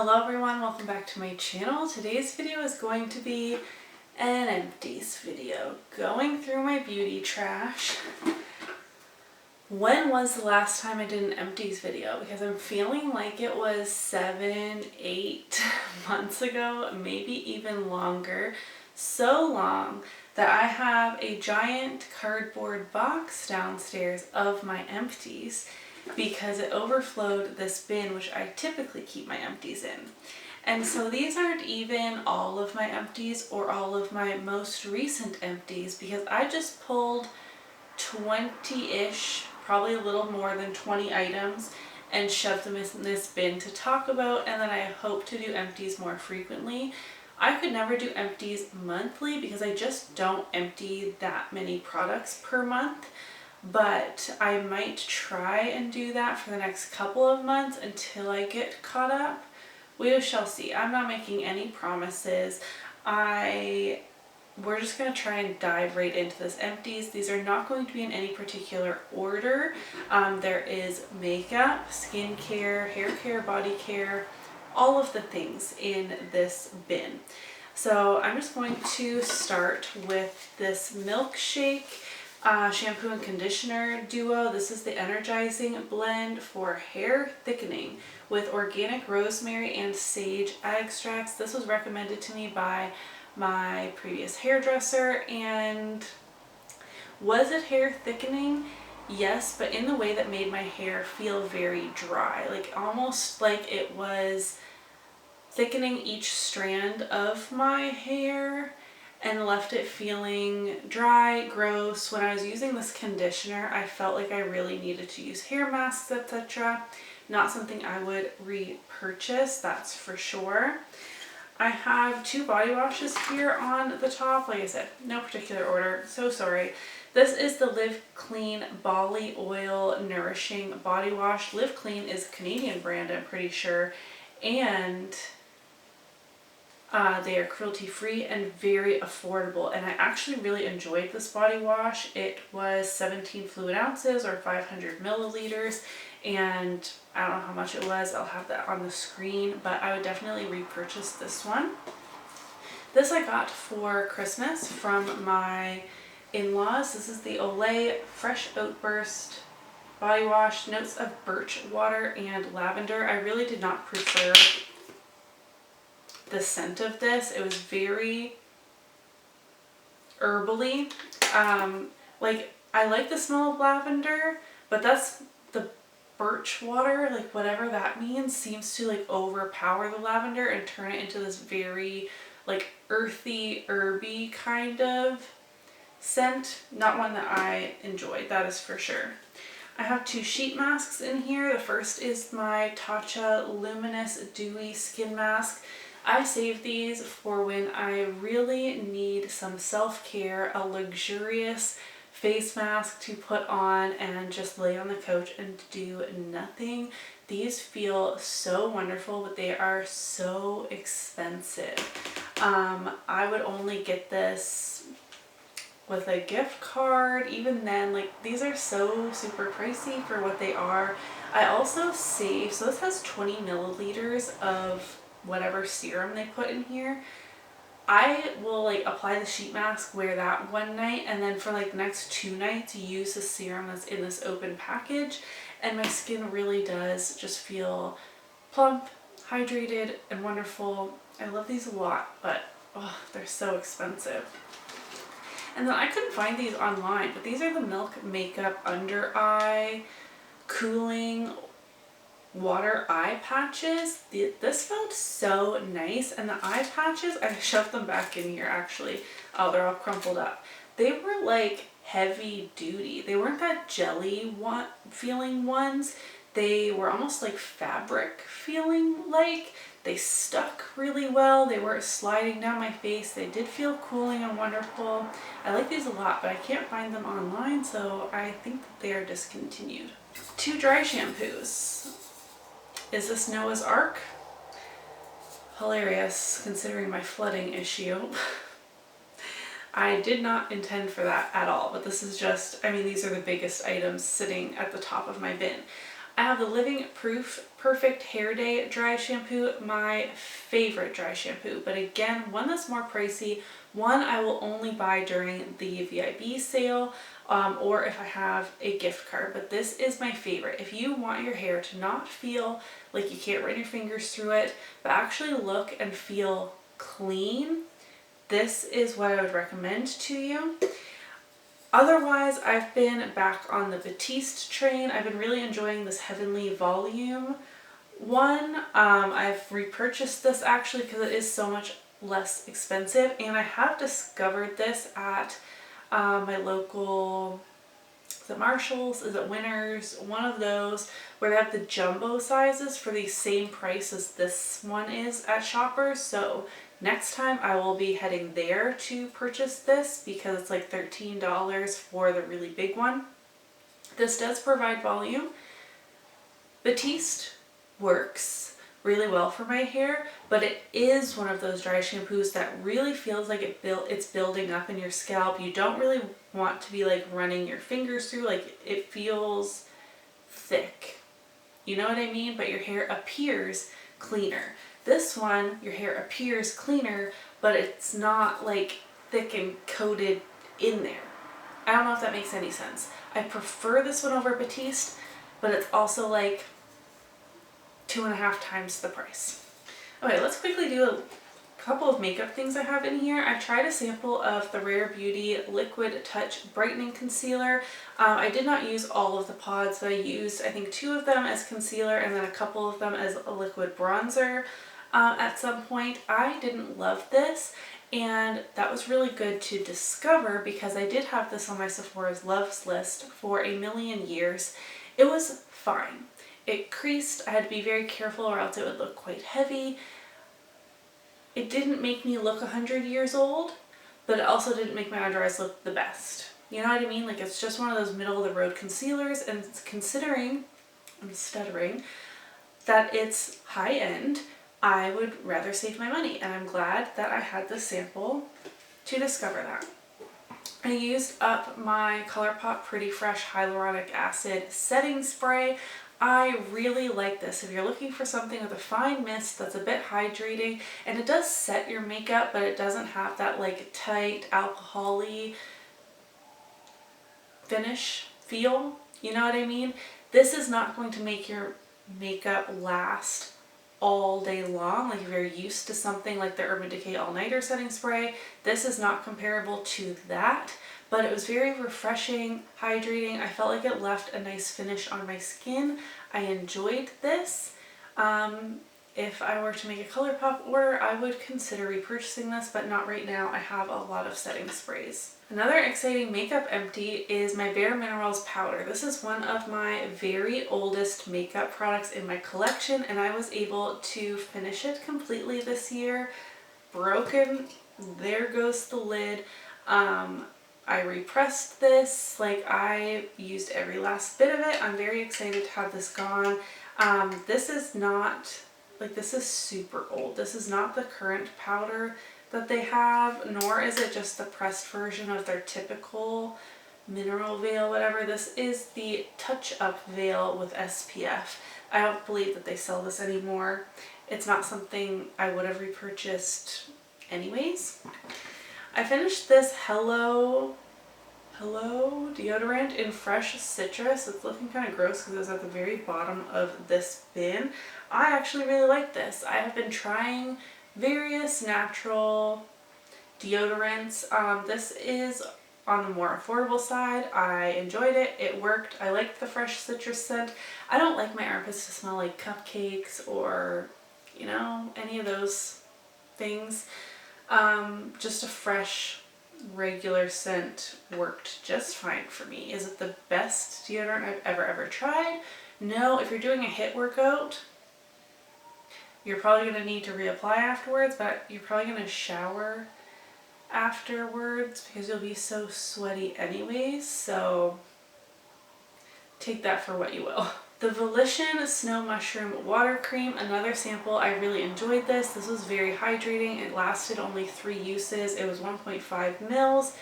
Hello everyone, welcome back to my channel. Today's video is going to be an empties video, going through my beauty trash. When was the last time I did an empties video? Because I'm feeling like it was 7, 8 months ago, maybe even longer. So long that I have a giant cardboard box downstairs of my empties because it overflowed this bin, which I typically keep my empties in. And so these aren't even all of my empties or all of my most recent empties, because I just pulled 20-ish, probably a little more than 20 items and shoved them in this bin to talk about, and then I hope to do empties more frequently. I could never do empties monthly because I just don't empty that many products per month, but I might try and do that for the next couple of months until I get caught up. We shall see. I'm not making any promises. We're just going to try and dive right into this empties. These are not going to be in any particular order. There is makeup, skincare, hair care, body care, all of the things in this bin. So I'm just going to start with this Milkshake shampoo and conditioner duo. This is the Energizing blend for hair thickening with organic rosemary and sage extracts. This was recommended to me by my previous hairdresser. And was it hair thickening? Yes, but in the way that made my hair feel very dry, like almost like it was thickening each strand of my hair and left it feeling dry, gross. When I was using this conditioner, I felt like I really needed to use hair masks, etc. Not something I would repurchase, that's for sure. I have 2 body washes here on the top. Like I said, no particular order, so sorry. This is the Live Clean Bali Oil Nourishing Body Wash. Live Clean is a Canadian brand, I'm pretty sure, and they are cruelty-free and very affordable, and I actually really enjoyed this body wash. It was 17 fluid ounces or 500 milliliters, and I don't know how much it was. I'll have that on the screen, but I would definitely repurchase this one. This I got for Christmas from my in-laws. This is the Olay Fresh Outburst Body Wash, notes of birch water and lavender. I really did not prefer the scent of this. It was very herbally. Like, I like the smell of lavender, but that's the birch water, like whatever that means, seems to like overpower the lavender and turn it into this very like earthy, herby kind of scent. Not one that I enjoyed, that is for sure. I have 2 sheet masks in here. The first is my Tatcha Luminous Dewy Skin Mask. I save these for when I really need some self-care, a luxurious face mask to put on and just lay on the couch and do nothing. These feel so wonderful, but they are so expensive. I would only get this with a gift card. Even then, like, these are so super pricey for what they are. I also save, so this has 20 milliliters of whatever serum they put in here. I will like apply the sheet mask, wear that one night, and then for like the next 2 nights use the serum that's in this open package, and my skin really does just feel plump, hydrated, and wonderful. I love these a lot, but oh, they're so expensive. And then I couldn't find these online, but these are the Milk Makeup Under Eye Cooling Water Eye Patches. This felt so nice, and the eye patches, I shoved them back in here actually. Oh, they're all crumpled up. They were like heavy duty. They weren't that jelly feeling ones. They were almost like fabric feeling like. They stuck really well. They weren't sliding down my face. They did feel cooling and wonderful. I like these a lot, but I can't find them online, so I think that they are discontinued. 2 dry shampoos. Is this Noah's Ark? Hilarious, considering my flooding issue. I did not intend for that at all, but this is just, I mean, these are the biggest items sitting at the top of my bin. I have the Living Proof Perfect Hair Day Dry Shampoo, my favorite dry shampoo, but again, one that's more pricey, one I will only buy during the VIB sale, or if I have a gift card, but this is my favorite. If you want your hair to not feel like you can't run your fingers through it, but actually look and feel clean, this is what I would recommend to you. Otherwise, I've been back on the Batiste train. I've been really enjoying this Heavenly Volume one. I've repurchased this actually because it is so much less expensive, and I have discovered this at my local, is it Marshalls, is it Winners, one of those, where they have the jumbo sizes for the same price as this one is at Shoppers. So next time I will be heading there to purchase this because it's like $13 for the really big one. This does provide volume. Batiste works really well for my hair, but it is one of those dry shampoos that really feels like it's building up in your scalp. You don't really want to be like running your fingers through, like it feels thick. You know what I mean? But your hair appears cleaner. This one, your hair appears cleaner, but it's not like thick and coated in there. I don't know if that makes any sense. I prefer this one over Batiste, but it's also like 2.5 times the price. Okay, let's quickly do a couple of makeup things I have in here. I tried a sample of the Rare Beauty Liquid Touch Brightening Concealer. I did not use all of the pods, but I used I think 2 of them as concealer and then a couple of them as a liquid bronzer. At some point, I didn't love this, and that was really good to discover because I did have this on my Sephora's Loves list for a million years. It was fine. It creased. I had to be very careful or else it would look quite heavy. It didn't make me look 100 years old, but it also didn't make my under eyes look the best. You know what I mean? Like, it's just one of those middle of the road concealers, and considering, I'm stuttering, that it's high end, I would rather save my money, and I'm glad that I had this sample to discover that. I used up my ColourPop Pretty Fresh Hyaluronic Acid Setting Spray. I really like this. If you're looking for something with a fine mist that's a bit hydrating, and it does set your makeup, but it doesn't have that like tight alcohol-y finish feel, you know what I mean? This is not going to make your makeup last all day long. Like if you're used to something like the Urban Decay All Nighter Setting Spray, this is not comparable to that, but it was very refreshing, hydrating. I felt like it left a nice finish on my skin. I enjoyed this. If I were to make a ColourPop order, I would consider repurchasing this, but not right now. I have a lot of setting sprays. Another exciting makeup empty is my BareMinerals powder. This is one of my very oldest makeup products in my collection, and I was able to finish it completely this year. Broken, there goes the lid. I repressed this, like I used every last bit of it. I'm very excited to have this gone. This is not, like this is super old. This is not the current powder that they have, nor is it just the pressed version of their typical mineral veil, whatever. This is the Touch Up Veil with SPF. I don't believe that they sell this anymore. It's not something I would have repurchased anyways. I finished this Hello deodorant in Fresh Citrus. It's looking kind of gross because it was at the very bottom of this bin. I actually really like this. I have been trying various natural deodorants. This is on the more affordable side. I enjoyed it. It worked. I liked the Fresh Citrus scent. I don't like my armpits to smell like cupcakes or, you know, any of those things. Just a fresh, regular scent worked just fine for me. Is it the best deodorant I've ever tried? No. If you're doing a HIIT workout, you're probably going to need to reapply afterwards, but you're probably going to shower afterwards because you'll be so sweaty anyways, so take that for what you will. The Volition Snow Mushroom Water Cream, another sample. I really enjoyed this. This was very hydrating. It lasted only 3 uses. It was 1.5 mils.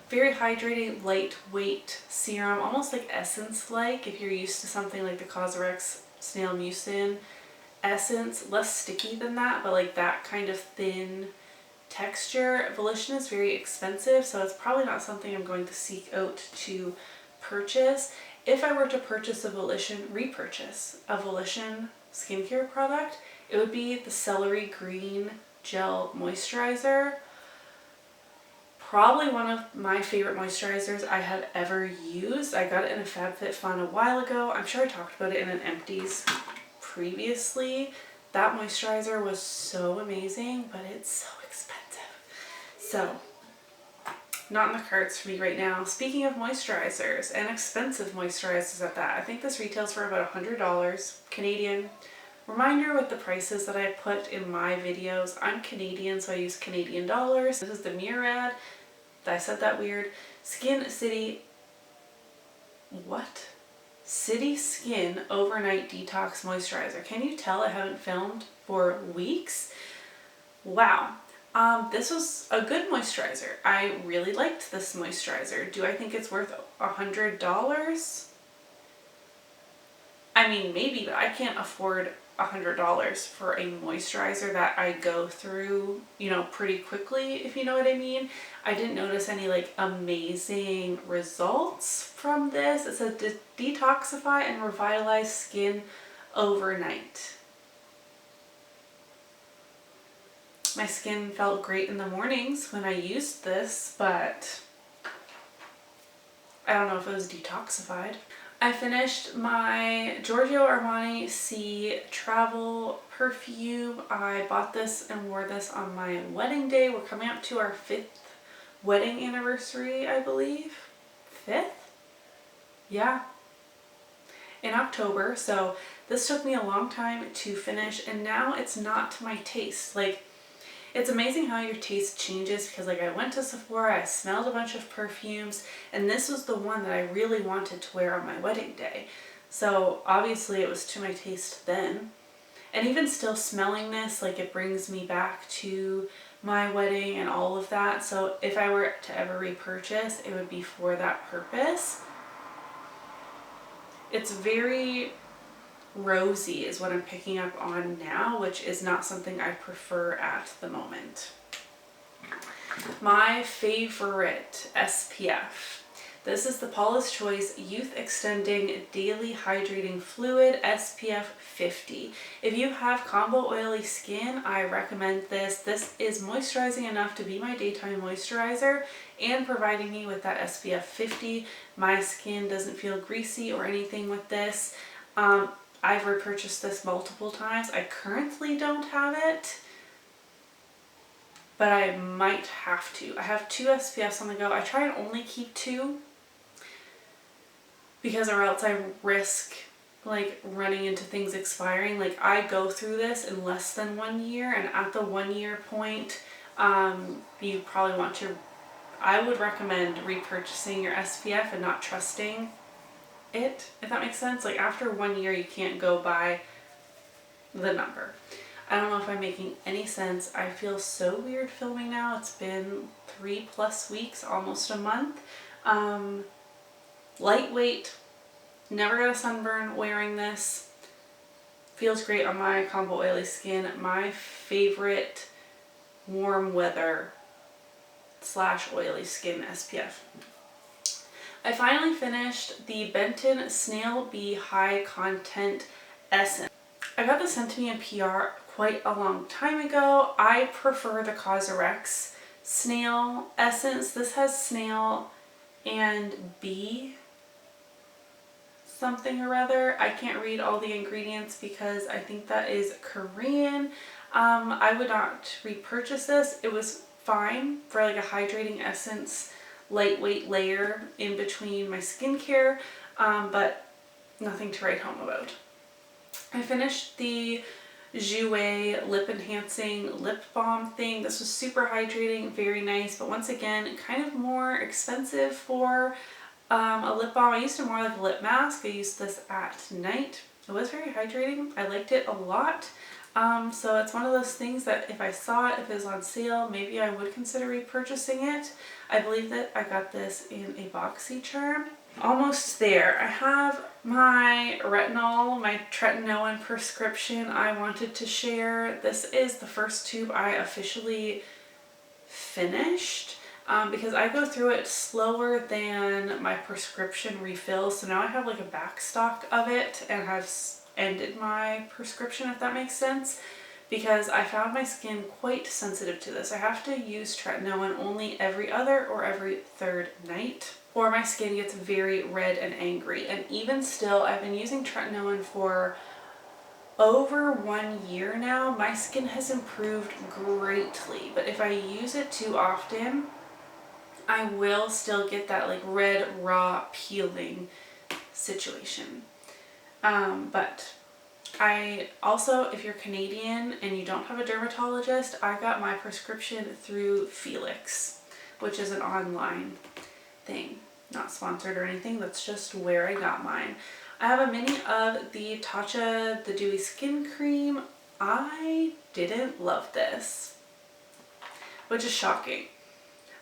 Very hydrating, lightweight serum, almost like essence-like if you're used to something like the Cosrx Snail Mucin essence. Less sticky than that, but like that kind of thin texture. Volition is very expensive, so it's probably not something I'm going to seek out to purchase. If I were to purchase a repurchase a Volition skincare product, it would be the Celery Green Gel Moisturizer. Probably one of my favorite moisturizers I have ever used. I got it in a FabFitFun a while ago. I'm sure I talked about it in an Empties previously. That moisturizer was so amazing, but it's so expensive. So, not in the cards for me right now. Speaking of moisturizers, and expensive moisturizers at that, I think this retails for about $100 Canadian. Reminder with the prices that I put in my videos, I'm Canadian, so I use Canadian dollars. This is the Murad, I said that weird, City Skin Overnight Detox Moisturizer. Can you tell I haven't filmed for weeks? Wow. This was a good moisturizer. I really liked this moisturizer. Do I think it's worth $100? I mean, maybe, but I can't afford $100 for a moisturizer that I go through, you know, pretty quickly, if you know what I mean. I didn't notice any like amazing results from this. It said to detoxify and revitalize skin overnight. My skin felt great in the mornings when I used this, but I don't know if it was detoxified. I finished my Giorgio Armani C Travel perfume. I bought this and wore this on my wedding day. We're coming up to our 5th wedding anniversary, I believe. 5th? Yeah. In October. So this took me a long time to finish, and now it's not to my taste. Like, it's amazing how your taste changes, because like I went to Sephora, I smelled a bunch of perfumes, and this was the one that I really wanted to wear on my wedding day. So obviously it was to my taste then. And even still smelling this, like it brings me back to my wedding and all of that. So if I were to ever repurchase, it would be for that purpose. It's very rosy is what I'm picking up on now, which is not something I prefer at the moment. My favorite SPF. This is the Paula's Choice Youth Extending Daily Hydrating Fluid SPF 50. If you have combo oily skin, I recommend this. This is moisturizing enough to be my daytime moisturizer and providing me with that SPF 50. My skin doesn't feel greasy or anything with this. I've repurchased this multiple times. I currently don't have it, but I might have to. I have 2 SPFs on the go. I try and only keep 2 because or else I risk like running into things expiring. Like I go through this in less than 1 year, and at the 1 year point, you probably want to, I would recommend repurchasing your SPF and not trusting it, if that makes sense. Like after 1 year you can't go by the number. I don't know if I'm making any sense. I feel so weird filming now. It's been 3+ weeks, almost a month. Lightweight, never got a sunburn wearing this. Feels great on my combo oily skin. My favorite warm weather / oily skin SPF. I finally finished the Benton Snail Bee High Content Essence. I got this sent to me in PR quite a long time ago. I prefer the Cosrx Snail Essence. This has snail and bee something or other. I can't read all the ingredients because I think that is Korean. I would not repurchase this. It was fine for like a hydrating essence lightweight layer in between my skincare, but nothing to write home about. I finished the Jouer lip enhancing lip balm thing. This was super hydrating, very nice, but once again kind of more expensive for a lip balm. I used it more like a lip mask. I used this at night. It was very hydrating. I liked it a lot. So it's one of those things that if I saw it, if it was on sale, maybe I would consider repurchasing it. I believe that I got this in a BoxyCharm. Almost there. I have my retinol, my Tretinoin prescription I wanted to share. This is the first tube I officially finished because I go through it slower than my prescription refills. So now I have like a back stock of it and have ended my prescription, if that makes sense, because I found my skin quite sensitive to this. I have to use Tretinoin only every other or every third night, or my skin gets very red and angry. And even still, I've been using Tretinoin for over 1 year now. My skin has improved greatly, but if I use it too often, I will still get that like red, raw, peeling situation. But I also, if you're Canadian and you don't have a dermatologist, I got my prescription through Felix, which is an online thing. Not sponsored or anything, that's just where I got mine. I have a mini of the Tatcha, the Dewy Skin Cream. I didn't love this, which is shocking.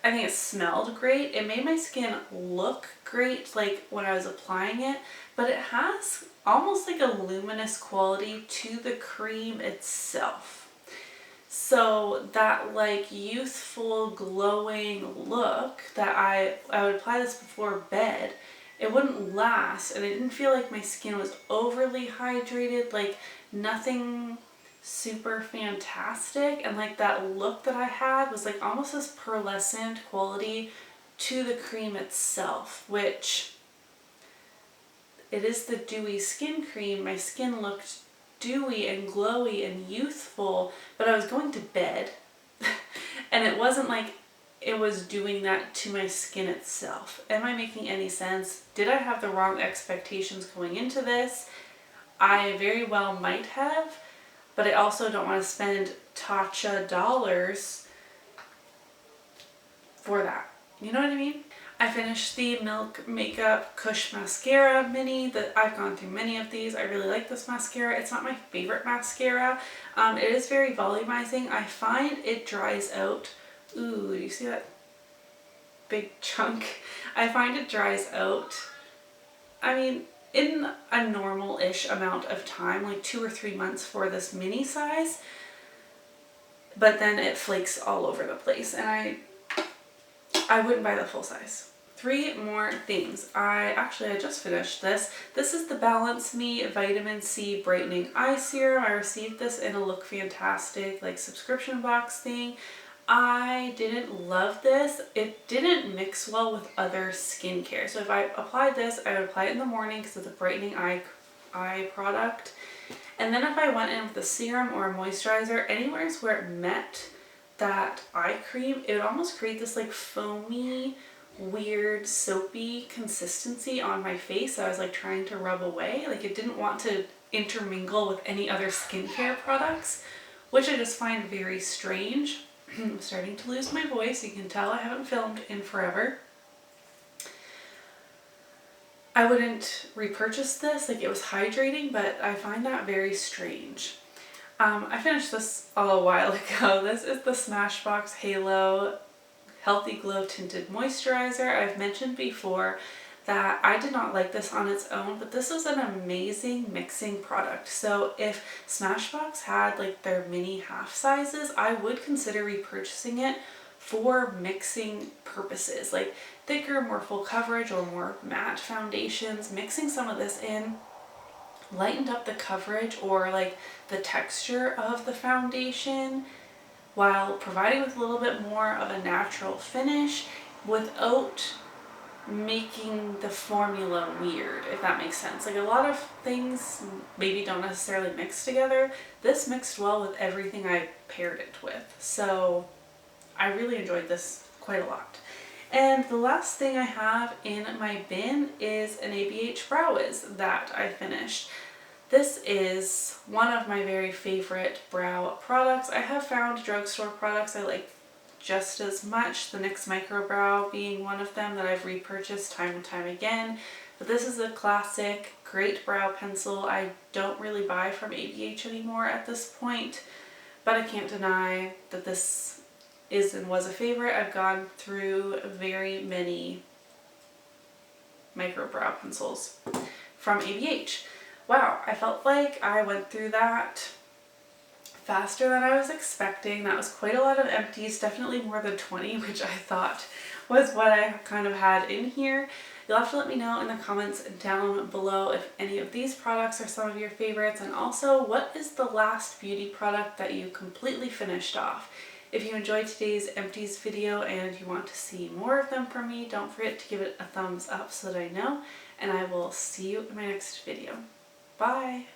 I think it smelled great. It made my skin look great, like when I was applying it, but it has almost like a luminous quality to the cream itself. So that like youthful glowing look that I would apply this before bed, it wouldn't last, and it didn't feel like my skin was overly hydrated, like nothing super fantastic, and like that look that I had was like almost this pearlescent quality to the cream itself, which it is the dewy skin cream. My skin looked dewy and glowy and youthful, but I was going to bed and it wasn't like it was doing that to my skin itself. Am I making any sense? Did I have the wrong expectations going into this? I very well might have, but I also don't want to spend Tatcha dollars for that. You know what I mean? I finished the Milk Makeup Kush Mascara Mini. I've gone through many of these. I really like this mascara. It's not my favorite mascara. It is very volumizing. I find it dries out. Ooh, do you see that big chunk? I find it dries out, I mean, in a normal-ish amount of time, like 2 or 3 months for this mini size, but then it flakes all over the place, and I wouldn't buy the full size. 3 more things. I just finished this. This is the Balance Me Vitamin C Brightening Eye Serum. I received this in a Look Fantastic like subscription box thing. I didn't love this. It didn't mix well with other skincare. So if I applied this, I would apply it in the morning because it's a brightening eye product. And then if I went in with a serum or a moisturizer, anywhere where it met that eye cream, it would almost create this like foamy, weird, soapy consistency on my face. I was like trying to rub away. Like it didn't want to intermingle with any other skincare products, which I just find very strange. I'm starting to lose my voice. You can tell I haven't filmed in forever. I wouldn't repurchase this. Like it was hydrating, but I find that very strange. I finished this a while ago. This is the Smashbox Halo Healthy Glow Tinted Moisturizer. I've mentioned before that I did not like this on its own, but this is an amazing mixing product. So if Smashbox had like their mini half sizes, I would consider repurchasing it for mixing purposes, like thicker, more full coverage or more matte foundations. Mixing some of this in lightened up the coverage or like the texture of the foundation while providing with a little bit more of a natural finish without making the formula weird, if that makes sense. Like a lot of things maybe don't necessarily mix together. This mixed well with everything I paired it with. So I really enjoyed this quite a lot. And the last thing I have in my bin is an ABH Brow Wiz that I finished. This is one of my very favorite brow products. I have found drugstore products I like just as much, the NYX Micro Brow being one of them that I've repurchased time and time again. But this is a classic, great brow pencil. I don't really buy from ABH anymore at this point, but I can't deny that this is and was a favorite. I've gone through very many micro brow pencils from ABH. Wow, I felt like I went through that faster than I was expecting. That was quite a lot of empties, definitely more than 20, which I thought was what I kind of had in here. You'll have to let me know in the comments down below if any of these products are some of your favorites, and also what is the last beauty product that you completely finished off. If you enjoyed today's empties video and you want to see more of them from me, don't forget to give it a thumbs up so that I know, and I will see you in my next video. Bye!